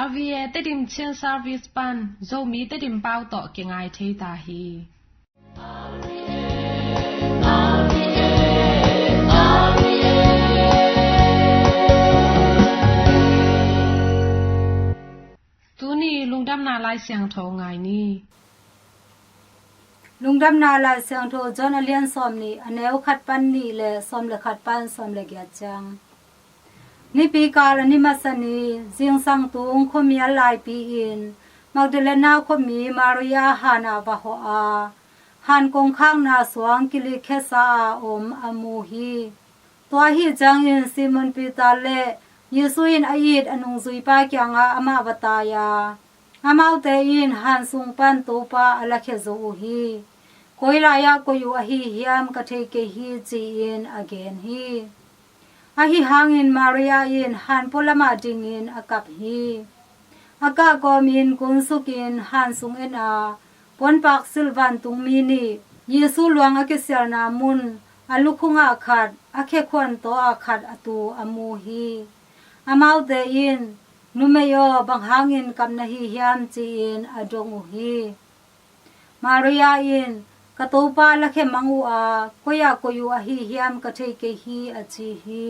Avie te dim chen service pan zo mi te dim pau to ke ngai thei ta hi tu ni lungdam na lai siang tho ngai ni lungdam na lai siang tho jon alian som ni aneu khat pan ni le som le khat pan som le gya chang ni pi kal ani masani jing sang tung khomia lai pi in magdalena khomi maria hana ba ho a han kong khang na suang kili khesa om amu hi to hi jang in simon peter le yesuin ait anung zui pa kyanga ama bataya amau te in han sung pan to pa ala khe zo hi koila ya koyu a hi hiam ka the ke hi chi in again hi ahi hangin maria in han polama ding in akap hi aka gomin kun sukin han sung en a pon pak silvan tung mi ni yesu luang akisel na mun alukhunga khat akhe khon to akhat atu amu hi amau de in numeyo bang hangin kam na hi hiam chi in adong hi maria in katopa lakhe mangu a koya koyu a hi hiam ka thei ke hi achi hi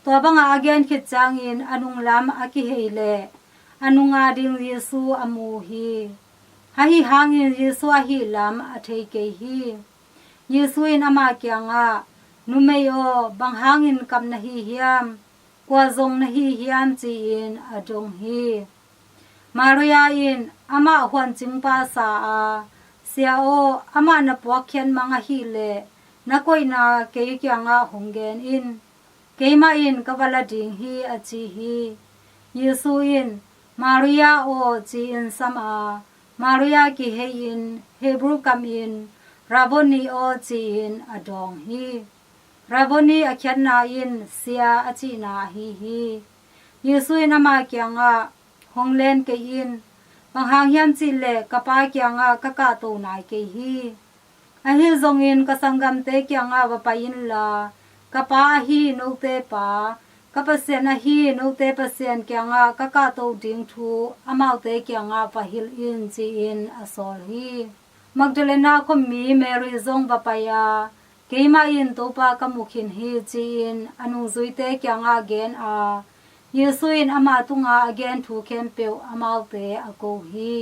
to banga again khit chang in anung lam aki heile anunga ding yesu amu hi hi hangin yesu a hi lam a thei ke hi yesu in ama kyanga numeyo bang hangin kam na hi hiam kwa zong na hi hiam chi in adong hi maria in ama hwan chingpa sa a sia o ama na pokhen manga hi le na koina ke kyanga honggen in keima in kawala ding hi achi hi yesu in maria o chi in sama maria ki he in hebrew kam in raboni o chi in adong hi raboni akhan na in sia achi na hi yesu in ama kyanga honglen ke in panghang hiam chi le kapa kyanga kaka to nai ke hi ahi zong in kasangam te kyanga wa pa in la kapa hi no te pa kapasena hi no te pasien kyanga kaka to ding thu amau te kyanga pa hil in chi in asol hi magdalena ko mi mary zong ba pa ya keima in to pa kamukhin hi chi in anu zui te kyanga gen a yesu in ama tunga again thu khem pe amau te ako hi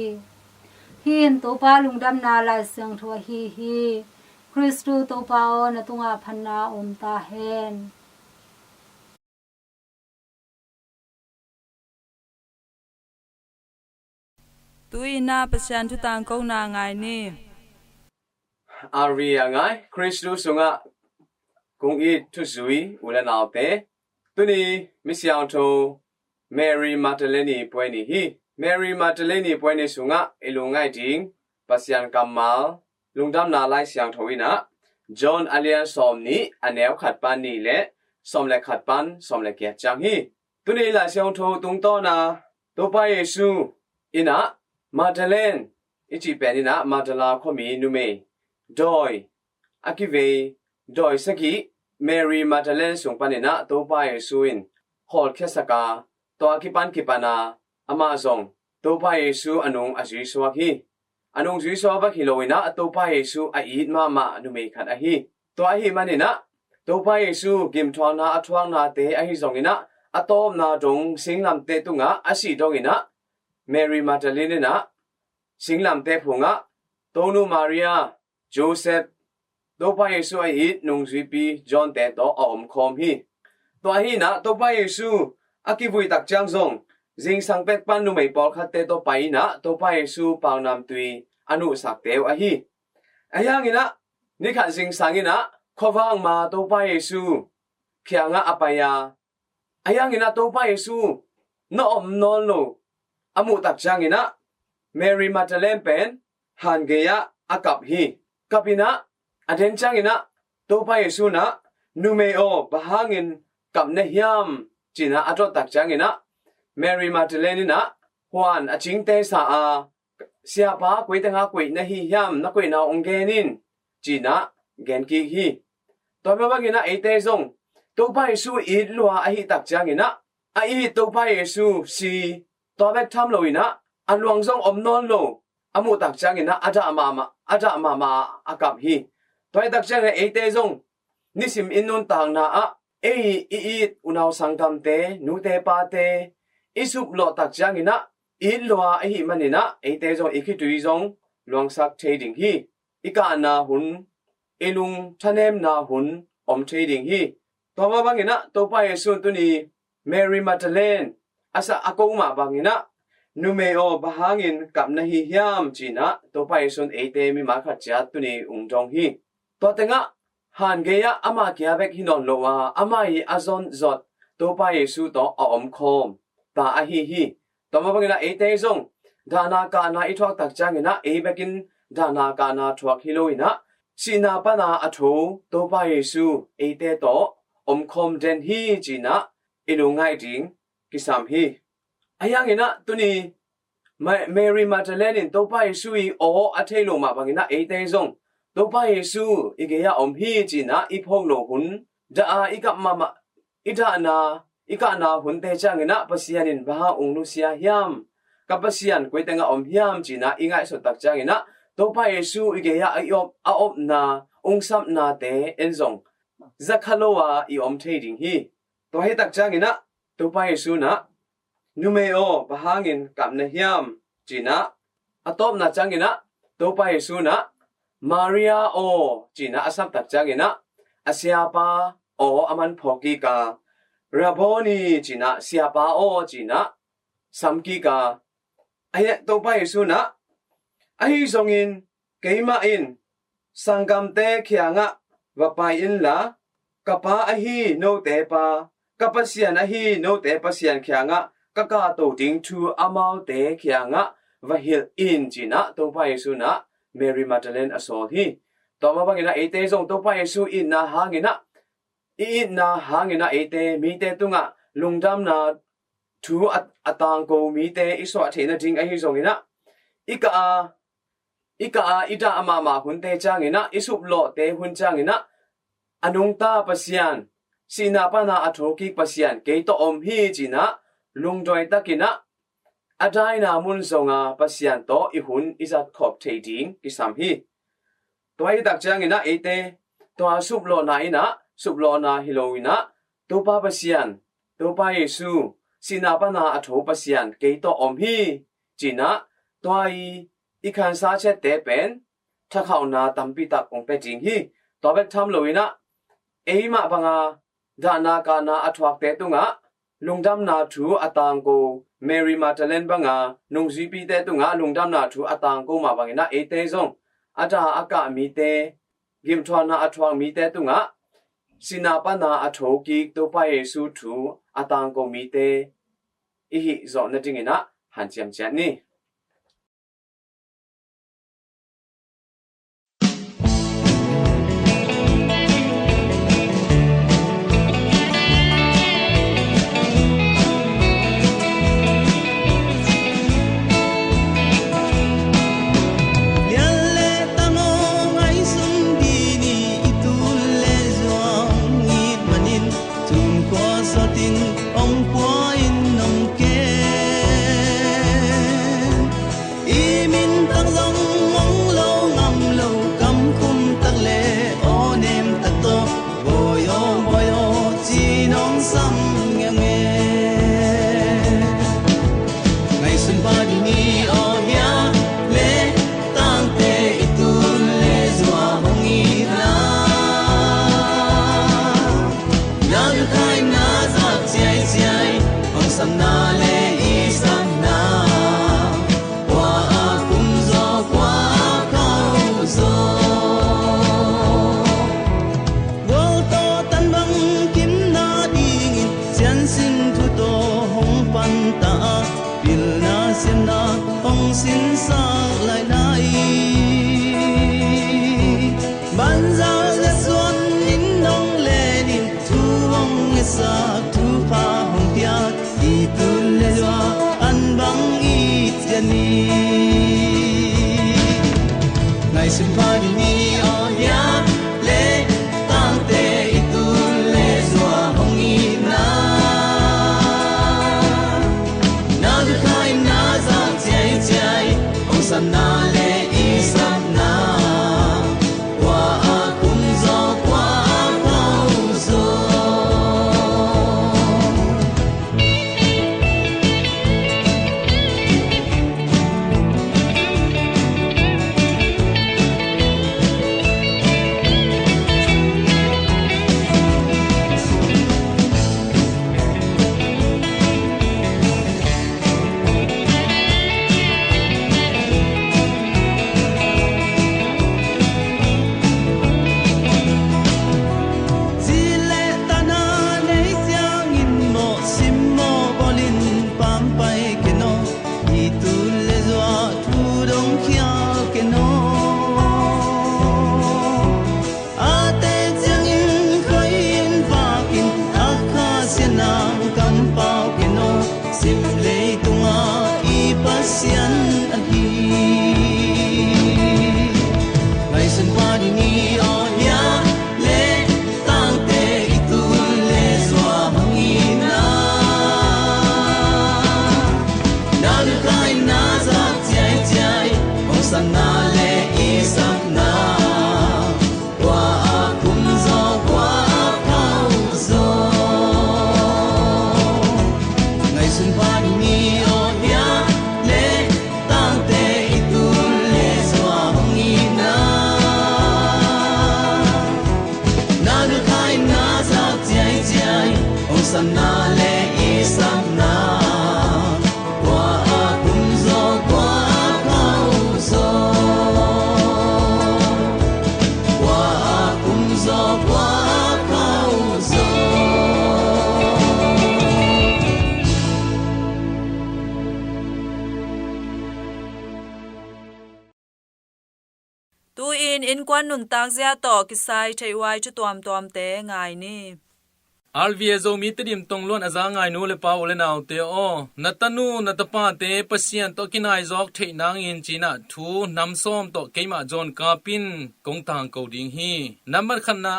hin to pa lungdam na la sang thu hi Kristu to pa na tunga phanna om ta hen tuina pasyan tu tang ko na ngai ni Aria ngai Kristu sunga kung I tu zui ulan alte tuni misyang to Mary Magdalene poini hi Mary Magdalene poini sunga ilungai ding pasyan kamal lungdam na lai siang thoina John alian som ni aneu khat pan ni le som le khat pan som le kya chang hi tuni la siang tho tung to na to pa yesu ina Magdalene ichi penina Magdala khomi nume doi akive doi saki Mary Magdalene sung panina to pa yesu in hol khesaka to akipan kipana amazong to pa yesu anung aji swaki anung ji swa ba khiloina to pa yesu a it ma nume khat a hi to a hi manina to pa yesu gim thwana athwang na te a hi zongina atom na dong singlam te tunga asi dongina Mary Magdalene na singlam te phunga tonu Maria Joseph to pa yesu a it nung ji pi John te to om khom hi to a hi na to pa yesu akivui tak chang zong jing sang pek pan nu mei pol khat te to pai na to pa yesu pau nam tui anu sak teu a hi ayang ina ni khan jing sang ina khowang ma to pa yesu khianga apaya ayang ina to pa yesu no om non lo amu tak chang ina Mary Magdalene pen han geya akap hi kapina aden chang ina to pa yesu na nu mei o bahangin kam ne hiam china atro tak chang ina Mary Magdalene na Juan aching te sa a sia pa kwei ta nga kwei na hi hiam na kwei na onggenin china gen ki hi to ba ngina e te zong to pa yesu I lua a hi tak chang ina a hi to pa yesu si ตัวเบกทำเลยนะอันหลวงทรงอมนอนโลอามุตักจังนะอาจามาอากับฮีตัวตักจังเอเตจงนิสิมอินนุนต่างนะเออีอุณาวสังกำเตนูเตปาเตอิสุบโลตักจังนะอีลัวไอหิมันนี่นะเอเตจงอีคิตุยจงหลวงสักเทดิงฮีอีกานาหุนเอลุงทะเนมนาหุนอมเทดิงฮีตัวมาบังนะตัวไปสุนตุนีเมรีมาเดเลนอาศัยอากงมาบังนะนูเมโอบะฮางินกับนาฮิยามจีนะตัวไปสุนเอเตมีมาขัดจัดตุนีอุงจงฮีตัวเตงะฮันเกียอามาเกียเบกฮินอนโลวาอามาฮีอาซอนจอดตัวไปสุตัวอมคอมตาอาฮีตัวมาบังนะเอเตจงดานากานาอิทวกตักจังนะเอเบกินดานากานาทวกฮิโลอินะสินาปนาอัทูตัวไปสุเอเตโตอมคอมเดนฮีจีนะอินุงไงดิงกิสามฮีอายังนะตุนีเมรีมาเดเลนินตัวไปสุอีโออัเทโลมาบังนะเอเตจงตัวไปสุอีเกียอมฮีจีนะอีพงโลหุนดาอีกับมาอีดานาอีกานาหุนเตจังนะปัสยานินบาองนุเสียยามกับปัสยันกวยตังอมยามจีนะอีง่ายสุดตักจังนะตัวไปสุอีเกียอาอบนาองซับนาเตเอ็นจงจักฮัลโลวาอีอมเทดิงฮีตัวให้ตักจังนะตัวไปสุนะนูเมโอบะฮางินกับเนฮิยามจีนะอะตอบนาจังนะตัวไปสุนะมาริอาโอจีนะอาซับตักจังนะอาเซียปาโออามันพอกีการาโบนีจีนะเซียปาโอจีนะสัมกีกาไอ้ตัวไปสุนะไอ้ทรงอินเกยมาอินสังกัมเตเขียงะว่าไปอินละกับปาไอ้ฮีโนเตปากับปัสยานไอ้ฮีโนเตปัสยานเขียงะก็กาโตดิงทูอามาเตเขียงะว่าฮิลอินจีนะตัวไปสุนะเมรีมาเดเลนอโซฮีต่อมาบังอินะเอเตจงตัวไปสุอินนาหางินะอินนาหางินะเอเตมีเตตุงะลุงดำนาทูอัตังโกมีเตอิสวะเทนะดิงไอ้ฮีจงอินะอีกาอิดาอามาหุนเตจังอินะอิสุบโลเตหุนจังอินะอนุงตาปัสยันสีนาปนาอัทโรกิปัสยันเกยโตอมฮีจีนะลุงดอยตะกินะอาไดนามุนซงาปัสยันโตอิหุนอิจัดขอบเทดิงกิสามฮีตัวให้ตักจังอินะเอเตตัวสุบโลนาอินะสุบโลนาฮิโลอินะตัวปาปัสยันตัวปาเยซูสีนาปนาอัทโรปัสยันเกยโตอมฮีจีนะตัวอีขันซาเชตเตเป็นถ้าเขานาตัมปิตักองเป็ดจิงฮีตัวเบ็ดทำเลยนะเอมาบังอาดานากานาอัทวักเตตุงะลุงดำนาทูอัตังโกเมรีมาเดเลนบังอานุงซีปีเตตุงะลุงดำนาทูอัตังโกมาบังนะเอเตซงอาดาอากามีเตกิมทวานาอัทวังมีเตตุงะสินาปนาอัทโหกิตัวไปเยซูทูอัตังโกมีเตอีหิจอนนจิงนะหันเจียมเจนนี่ xin xa lại nay ban giao lệ xuân in nông lệ niềm thu vong nghe sa thu pha hồng tia đi tu lệ loa ăn băng ít tiền đi ngày xuân pha đi ni ở nhà lệ tang tê ít tu lệ loa hồng ít na na du khai sana le isap na wa akum zo kwa pau zoตูอินกวนนุนตากเสียต่อกิไซใช้ไว้ชุตวมเตงไงนี่อัลวีเอโซมีตดิมตงล้วนอาจางไงนูเลปาวเลนาวเตโอนัตนูนัตปาเตปเซียนตอกินไอซอกเทนางอินจีน่าทูนำส้มตอเกมาจอนกาปินกงทางเกาดิงฮีนัมบัดขันนา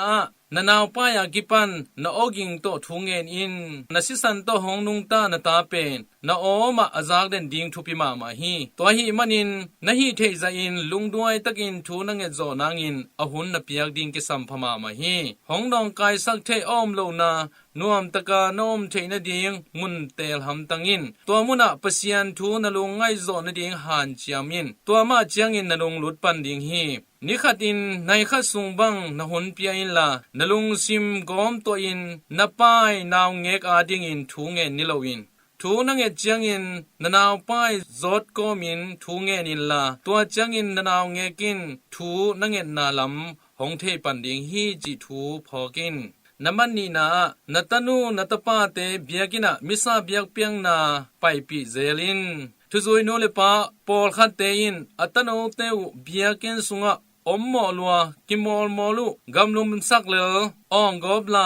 นานาวป้ายากิปันนาโอกิงโตทุงเงินอินนาสิสันโตหงนุงตานาตาเป็นนาโอมาอาจากเดนดิงทุปิมาฮีตัวฮีมันินนาฮีเทซาอินลุงด้วยตะกินทูนังเอโซนางอินอหุนนาเปียกดิงกิสัมพมาฮีหงดองกายสักเทอ้อมโลนานวมตะกานอมเทนดิงมุนเตลหำตังอินตัวมุนะปะเซียนทูนาลุงไงโซนดิงหันจามินตัวมาเจียงอินนาลุงลุดปันดิงฮีนิขัดอินในขัดสุงบังนาหุนเปียอินลานลุงซิมกอมตัวอินนาป้ายนาวเงกอาดิงอินทูเงนิโลวินทูนังเอจียงอินนานาวป้ายจอดกอมินทูเงนินลาตัวจียงอินนานาวเงกินทูนังเอนาลำหงเทปันดิงฮีจิทูพอกินน้ำมันนี่นานัตนูนัตปาเตเบียกินะมิซาเบียกเปียงนาไปปีเซลินทุจอยโนเลปาปอลขัดเตอินอัตโนเตวเบียกินสุงะอมหมอลัวกิมอลมอลุกำลุมสักเลออองกอบไล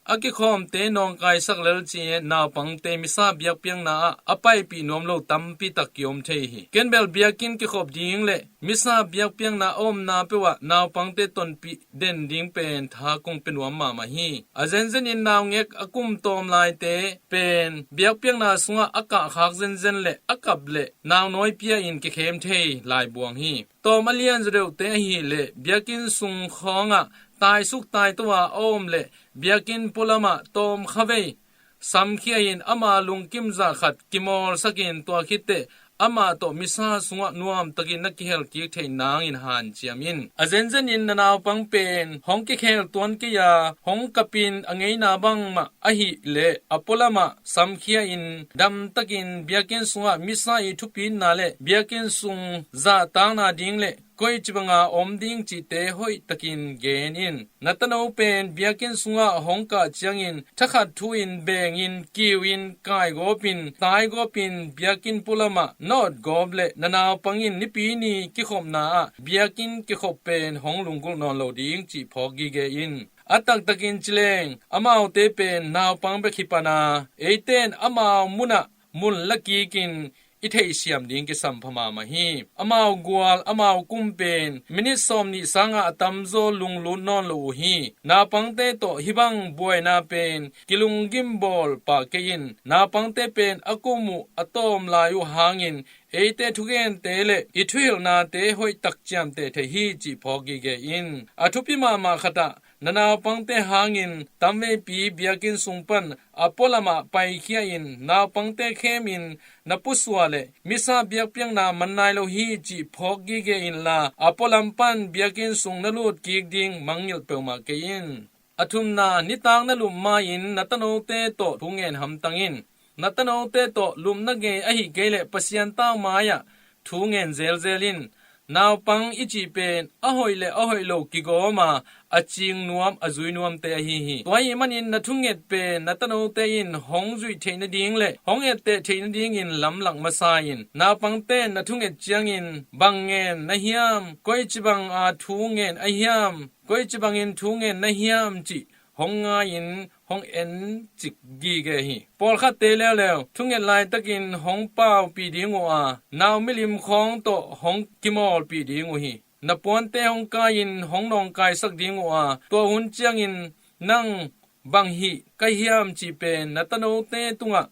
อากิคอมเตนองไกสักเลอจีนาปังเตมิซาเบียกเปียงนาอไปปีนอมโลตัมปีตักยอมเทหิเกนเบลเบียกินกิขอบดิงเลมิซาเบียกเปียงนาอมนาเปวะนาปังเตตนปีเด่นดิงเป็นทาคงเป็นวามมาฮีอาเซนเซนินนาวเงกอกุมตอมไลเตเป็นเบียกเปียงนาสุงะอากาคักเซนเซนเลอากับเลนาวน้อยเปียอินกิเข้มเทลายบวงฮีตอมาเลียนเร็วเตฮีเลเบียกินสุงของะตายสุกตายตัวอมเลเบียกินปุลมะตอมขเวสัมเขียนอามาลุงกิมซาขัดกิมอลสกินตัวคิดเตอามาโตมิซาสุงะนวมตะกินนักเฮลกิเทนางอินหันเจียมินอาเซนเซนินนาวปังเป็นหงกิเฮลตวนกิยาหงกะปินอเงยนาบังมาอหิเลอปุลมะสัมเขียนดัมตะกินเบียกินสุงะมิซาอิทุปินนาเลเบียกินสุงซาตางนาดิงเลก้อยจิบังอาอมดิงจิเตหอยตะกินเกนินนัตโนเป็นเบียกินสุงะหงกะเจียงอินทักขัดทูอินเบงอินกิวอินกายโกปินตายโกปินเบียกินปุลมะนอดกอบเลนานาวปังอินนิปีนีกิขบนาเบียกินกิขบเป็นหงลุงกุลนอนโลดิงจิพอกิเกอินอัตักตะกินจิเลงอามาวเตเป็นนาวปังเบคิปนาเอเตนอามาวมุนะมุนละกีกินอิเทเซียมดิงกิสัมพมามาฮีอามาวกวลอามาวกุมเป็นมินิสอมนิสังอาตัมโซลุงลุนนอนโลฮีนาปังเตโตฮิบังบวยนาเป็นกิลุงกิมบอลปาเกยินนาปังเตเป็นอกุมุอตอมลายุหางิน เอเตทุเกนเตเลอิทวิลนาเตหอยตักจามเตเทฮีจีพอกิเกอินอทุปิมาขตะนานาปังเตหางินตัมเวปีเบียกินสุงปันอปอลมาไปเคียอินนาปังเตเคมินนปุสวาเลมิซาเบียกเปียงนามันนายโลฮีจีพอกิเกอินลาอปอลัมปันเบียกินสุงนลูดกิกดิงมังยิลเปมาเกอินอทุมนานิตางนลุมมาอินนัตโนเตโตทุงเงินหำตังอินนัตโนเตโตลุมนเกอหิเกเลปะเซียนตามายะทุงเงินเซลเซลินนาวปังอิจิเป็นอหอยเลอหอยโลกิโกมาอจิงนวมอจุยนวมเตหิหิตัวยิมันอินนัทุงเงตเป็นนัตโนเตอินหงจุยเทนดิงเลหงเอเตเทนดิงอินลำหลังมาซายินนาวปังเตนัทุงเงตจียงอินบังเงินนะฮิยามก้อยจิบังอาทุงเงินอะฮิยามก้อยจิบังอินทุงเงินนะฮิยามจิหงงายินหงเอ็นจิกกีเกหิปอลคัดเตแล้วทุงเงินลายตะกินหงเป้าปีดิงวานาวมิลิมของโตหงกิมอลปีดิงวหินปวนเตหงกายินหงนองกายสักดิงวตัวหุนเจียงอินนั่งบังหิกะฮิยามจีเป็นนัตโนเตตุงะ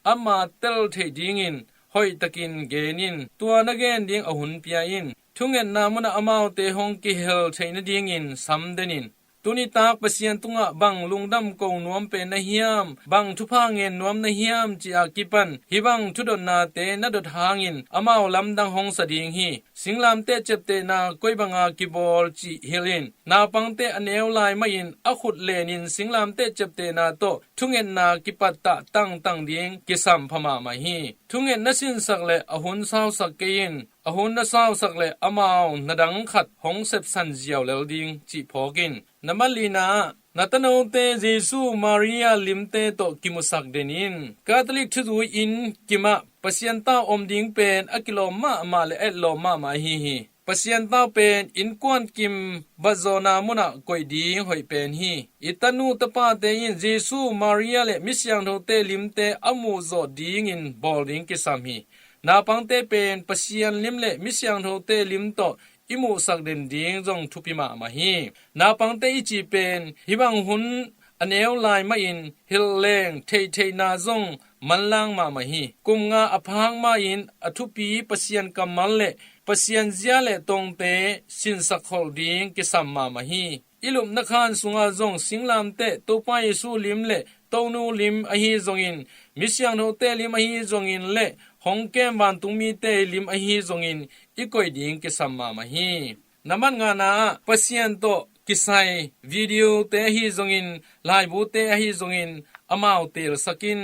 อามาเตลเทดิงอินหอยตะกินเกนินตัวนักเกนดิงอหุนเปียอินทุงเงินนามุนะอามาวเตหงกิเฮลเทนดิงอินซัมเดนินตุนิตากปะเซียนตุงะบังลุงดำกงนวมเป็นนะฮิยามบังทุพาเงินนวมนะฮิยามจีอากิปันฮิบังทุดนาเตนะดดหางินอมาวลำดังหงสดิงฮีสิงลามเตเจ็บเตนาก้อยบังอากิบอลจีเฮลินนาปังเตอเนวลายมาอินอขุดเลนินสิงลามเตเจ็บเตนาโตทุงเงินนากิปัตตะตั้งดิงกิสัมพมามาฮีทุงเงินนสินสักเลอหุนสาวสักเกยินอหุนนสาวสักเลอมาวนาดังขัดหงเซบสันเจียวเลวดิงจีพอกินนมัลลีนานัตโนเตเจซูมาริยาลิมเตโตกิมุสักเดนินคาทอลิกทุดูอินกิมะปัสยันตาอมดิงเป็นอกิโลมาเลเอโลมาฮีปัสยันตาเป็นอินกวนกิมบัโซนามุนะกอยดิงหอยเป็นฮีอิตานูตปาเตยินเจซูมาริยาเลมิสยังโตเตลิมเตอมูโซดิงอินบอลดิงกิสามีนาปังเตเป็นปัสยันลิมเลมิสยังโตเตลิมโตอิมูสักเดนดิงจงทุปิมาฮีนาปังเตอิจิเป็นฮิบังหุนอเนวลายมาอินฮิลเลงเทนาจงมันล่างมาฮีกุมงาอพังมาอินอทุปีปะเซียนกัมมัลเลปะเซียนเจียเลตงเตสินสักฮอลดิงกิสัมมาฮีอิลุมนักขันสุงาจงสิงลามเตตุปายสูลิมเลตงนูลิมอฮีจงอินมิสยังโนเตลิมอฮีจงอินเลหงแก้มบานตุมีเตลิมอฮีจงอินอีกอยดิงกิสัมมาฮีน้ำมันงานาปะเซียนโตกิไซวิดีโอเตฮีจงอินไลบูเตฮีจงอินอามาวเตลสกิน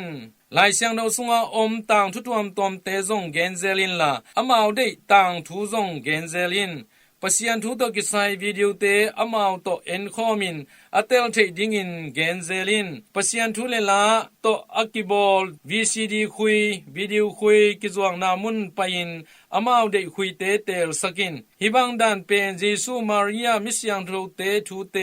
ลายเสียงเราสุงาอมต่างทุตวมตอมเตจงเกนเซลินลาอามาวได้ต่างทุจงเกนเซลินปะเซียนทุตกิไซวิดีโอเตอามาวโตเอ็นคอมินอเตลเทดิงอินเกนเซลินปะเซียนทุเลลาโตอากิบอลวีซีดีคุยวิดีโอคุยกิจวงนามุนไปอินอามาวได้คุยเตลสกินฮิบังดันเป็นเจซูมาริยามิสยังโตเตทูเต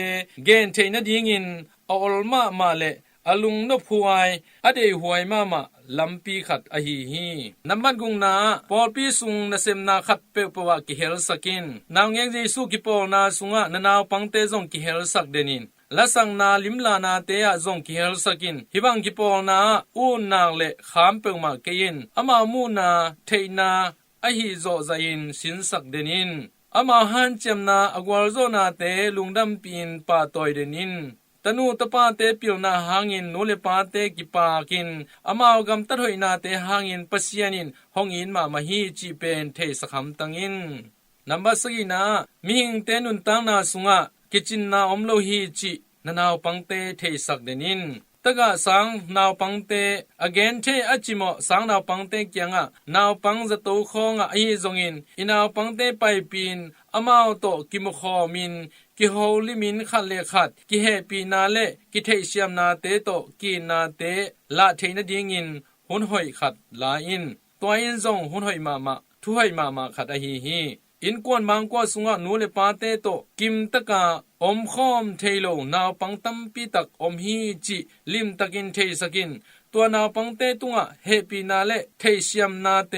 เกนเทนดิงอินออลมาเลอลุงนพวายอเดหวยมาลัมปีขัดอหีฮีน้ำมันกุงนาปอลปีสุงนเซมนาขัดเปปวะกิเฮลสกินนางเงงเจสุกิปอลนาสุงะนาวปังเตจงกิเฮลสักเดนินละสังนาลิมลานาเตยจงกิเฮลสกินฮิบังกิปอลนาอูนางเลขามเปมาเกยินอามามูนาเทนาอหีโซใจอินสินสักเดนินอามาฮันเจมนาอากวาลโซนาเตลุงดัมปีนปาตอยเดนินตนูตปาเตปิลนาหางินโนเลปาเตกิปากินอามาวกัมตัดหอยนาเตหางินปัสยานินห้องอินมาฮีจีเป็นเทสคัมตังอินนัมบาสกีนามิหิงเตนุนตังนาสุงะกิจินนาอมโลฮีจีนาวปังเตเทสักเดนินตะกะสังนาวปังเตอเกนเทอจิโมสังนาวปังเตเกียงะนาวปังจะโตคองะอีจงอินอินาวปังเตไปปีนอามาวโตกิมคอมินกิโฮลิมินขัดเลขัดกิเฮปีนาเลกิเทเชียมนาเตโตกีนาเตละเทนดิงินหุนหอยขัดลาอินตัวอินจงหุนหอยมาทุหอยมาขัดอหีฮีอินกวนบางกว่าสุงะนูเลปาเตโตกิมตะกาอมคอมเทโลนาวปังตัมปีตักอมฮีจิลิมตะกินเทสกินตัวนาวปังเตตุงะเฮปีนาเลเทเชียมนาเต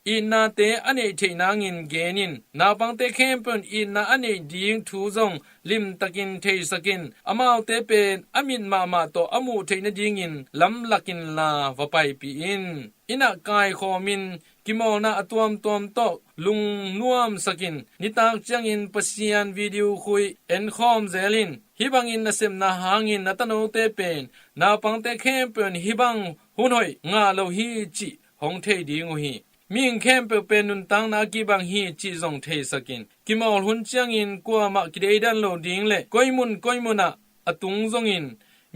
อินนาเตอเนเทนางินเกนินนาปังเตเข้มเป็นอินนาอเนดิงทูจงลิมตะกินเทสกินอามาวเตเป็นอามินมาโตอมูเทนดิงินลำลักินลาวะไปปีอินอินากายคอมินกิ กิมอลนาอตวมตอมตอกลุงน่วมสกินนิตากจังอินปัสยันวิดีโอคุยเอ็นคอมเซลินฮิบังอินนาเซมนาหางอินนาตโนเตเป็นนาปังเตเข้มเป็นฮิบังหุนหอยงาโลฮีจิหงเทดีงฮีมิงเข้มเป็นนุนตังนากิบังฮีจิจงเทสกินกิมอลหุนจังอินกัวมากิเดดันโลดิงเลก้อยมุนอะอตุงจงอิน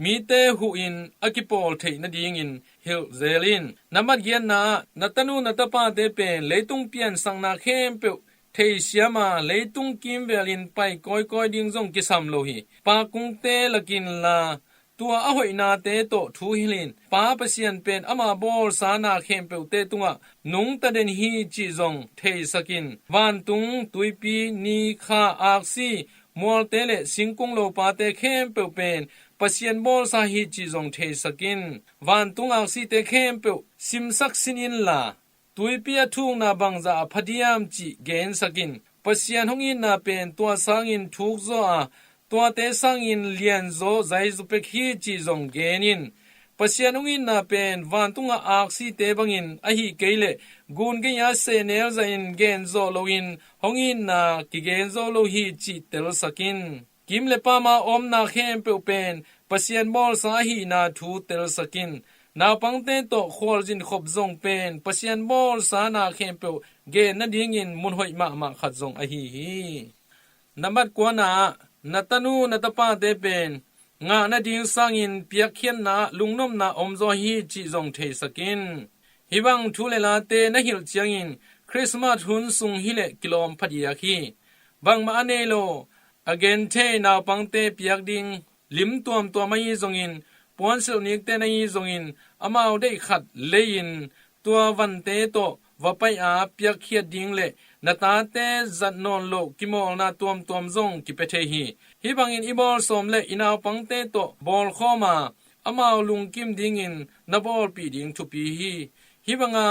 มีเตหูอินอากิปอลเทนดีงอินฮิลเซลินนามัดเกียนนานาตนูนาตปาเตเป็นเลตุงเปียนสังนาเข้มเปเทเสียมาเลยตุงกิมเวลินไปก้อยดิ้งจงกิสามโลหีปากุงเตลกินลาตัวอหอยนาเตโตทูฮิลินปาเปเซียนเป็นอามาบอลสานาเข้มเปเตตุงะนุงตะเดนฮีจิจงเทสกินวันตุงตุยปีนีคาอักซีมัวเตเลสิงกุงโลปาเตเข้มเปเป็นปัสยันบอลสาฮีจิจงเทสกินวันตุงอักซีเตเข้มเปซิมซักซินินลาตุยปียทุ่งนาบังซาพดิยามจิเกนสกินปัสยันหงอินนาเป็นตัวสังอินทุกโซอาตัวเตสังอินเลียนโซไซซุเปกฮีจิจงเกนินปัสยันหงอินนาเป็นวันตุงอักซีเตบังอินอหิเกเลกุนเกยาเซเนลไซน์เกนโซโลอินหงอินนากิเกนโซโลฮีจิเตลสกินกิมเลปามาอมนาเข้มเปเป็นปัสยันบอลสาฮีนาทูเตลสกินนาปังเตโตขอลจินขบจงเป็นปัสยันบอลสานาเข้มเปเกนนาดิงินมุนหอยมาขัดจงอหิฮีนับกวนานาตนูนาตปาเตเป็นงานาดิงสังอินเปียกเขียนนาลุงนมนาอมโซฮีจิจงเทสกินฮิบังทูเลลาเตนะฮิลเจียงอินคริสต์มาสหุนสุงฮิเลกิโลมพัดยาคีบังมาอเนโลอเกนเทนาปังเตเปียกดิงลิมตัวไม่จงอินปวนเซลนิกเตนายจงอินอามาได้ขัดเลยินตัววันเตโตว่าไปอาเปียกเขียดดิงเลนาตาเตจัดนอนโลกิมอลนาตัวมจงกิเปเทฮีฮิบังอินอีบอลสมเลอินาปังเตโตบอลข้อมาอามาลุงกิมดิงอินนาบอลปีดิงทุปีฮีฮิบังอา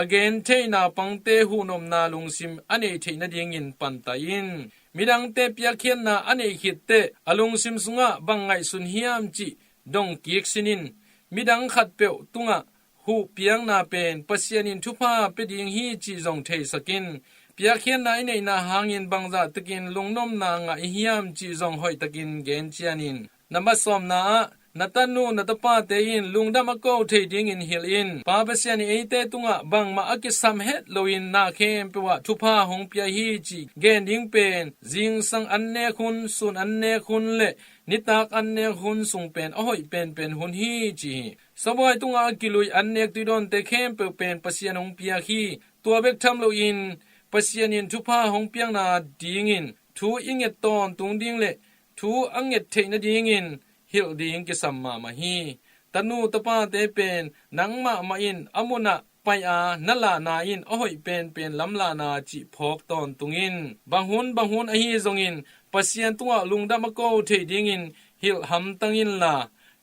again te na pangte hu nom na lungsim ane the na ding in pantain midang te piakhian na ane khit te alungsim sunga bangai sun hiam chi dong kiek sinin midang khat pe tunga hu piang na pen pasianin thupa pe ding hi chi jong the sakin piakhian na ine na hangin bangza takin lungnom na nga hiam chi jong hoi takin gen chianin namasom na natanu natapa tein lungdam ako thading in hilin papasian ate tunga bangma akisam het loin na khem pewa thupa hongpia hi chi gending pen jing sang anne khun sun anne khun le nitak anne khun sung pen ahoi pen hun hi chi saboi tunga kilui anne tidon te khem pe pen pasian hongpia hi tua bek tham loin pasian in thupa hongpiang na dingin thu inget ton tungding le thu anget theina dingin hil ding ki samma ma hi tanu tapa te pen nangma ma in amuna pai a nala na in ahoi pen lamla na chi phok ton tungin banghun a hi zongin pasian tunga lungdam ko the ding in hil ham tangin la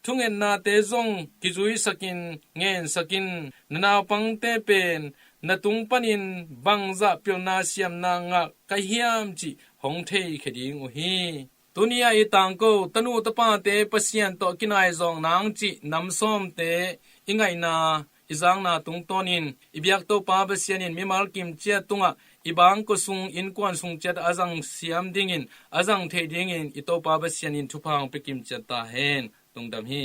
thungen na te zong ki jui sakin ngen sakin nana pang te pen natung panin bangza pilna siam na nga kahiam chi hong thei kheding u hi tunia itang ko tanu tapa te pasien to kinai zong nang chi namsom te ingai na izang na tung tonin ibyak to pa basianin mimal kim che tunga ibang ko sung in kwan sung chet azang siam dingin azang the dingin ito pa basianin thupang pekim chet ta hen tungdam hi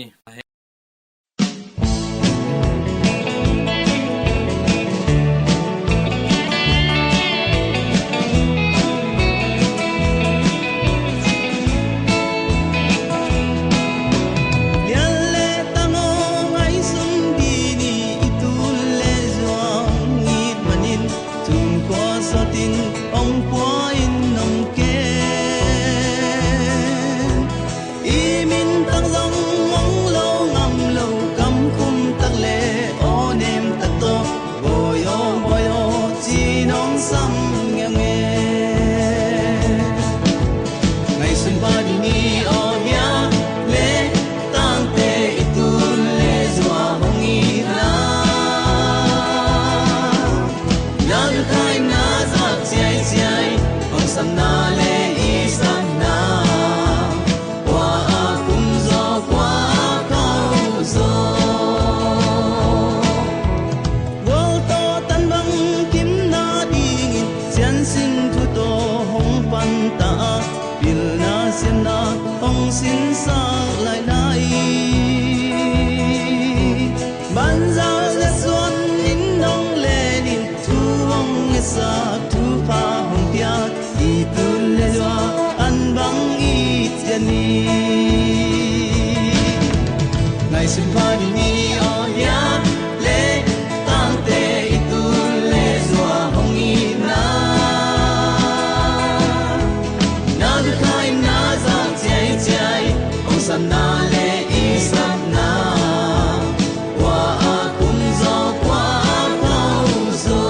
bil na sim na ong sin sa lai lai ban za le suan in nong le nin thu ong sa thu pa hong pia i tu le lua an bang i tiani ngai sim pa ni o ya le tang te i tu le zua hong i na na du kai na za chai chai ong san na le i sam na wa a kum zo kwa pao zo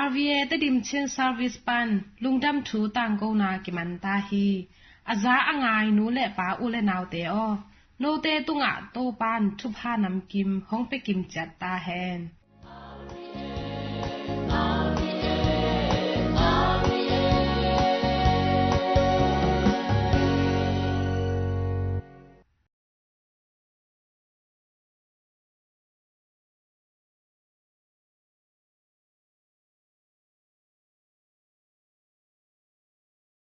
RVA ตดิมเชน service ปันลุงดำถูต่างโกนากิมันตาฮีอาซาอ่างายนูและปาอุและนาวเตอโนเตตุงะโตปานทุพานำกิมห้องไปกิมจัดตาแฮน